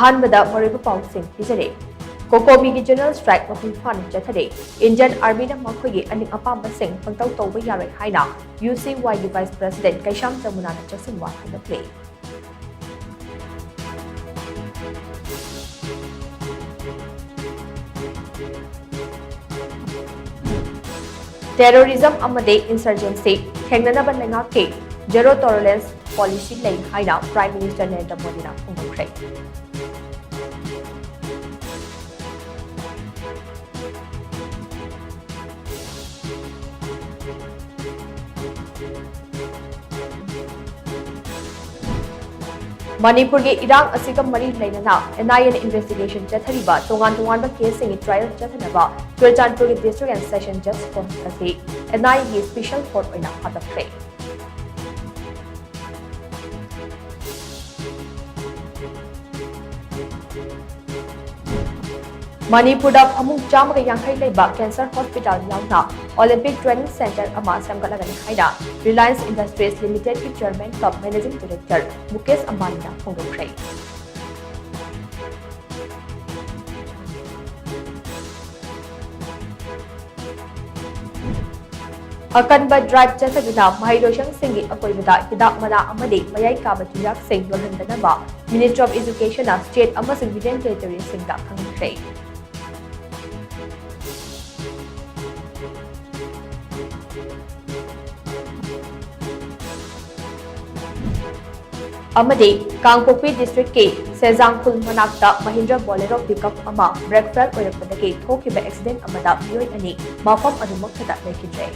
अहानबदा मरुब पाउसिंग पिजरे कोकोमी की general strike मपुंग फाना चथरे Indian army ना मखोगी अनिंग अपाम सिंह पंगतौ तौबा यारोय हाइना UCY की वाइस प्रेसिडेंट कैशाम जमुना ना चसिंवा हाइबक्ले टेररिज्म अमदे इंसर्जेंसी थेंगननबा लेंगाके जेरो टॉलरेंस पॉलिसी लें हाइना प्राइम मिनिस्टर नरेंद्र मोदी ना फोंदोखरे मणिपुर के इरांग असिका मरी लेना NIA इन्वेस्टिगेशन चथरीबा तोंगान तोंगानबा केस सिंग ट्रायल चथनबा चुरचानपुर के डिस्ट्रिक्ट एंड सेशन जज कोर्ट असी NIA की स्पेशल कोर्ट ओइना हादखरे मणिपुर फमुंग चामग यांखै लेबा cancer hospital यावना Olympic training centre अमा सेमगलगनी हाइना रिलायंस इंडस्ट्रीज लिमिटेड की chairman cum managing director Mukesh Ambani ना फोंदोखरे अकनबा ड्राइव चथदुना महैरोशंग सिंह की अकोइबदा हिदाक मना अमदे मयाई काबा चिराक सिंह योहंदनबा मिनिस्ट्री ऑफ एजुकेशन स्टेट अमसुंग यूनियन टेरिटरी सिंह दा खंगखरे कांगपोकपी डिस्ट्रिक्ट के सेजांगपुल मनाक्ता महिंद्रा बोलेरो पिकअप अमा ब्रेक फेल ओइरपदगी थोकिबा एक्सीडेंट अमदा मियोय अनि मफम अदुमक्तदा लेखिद्रे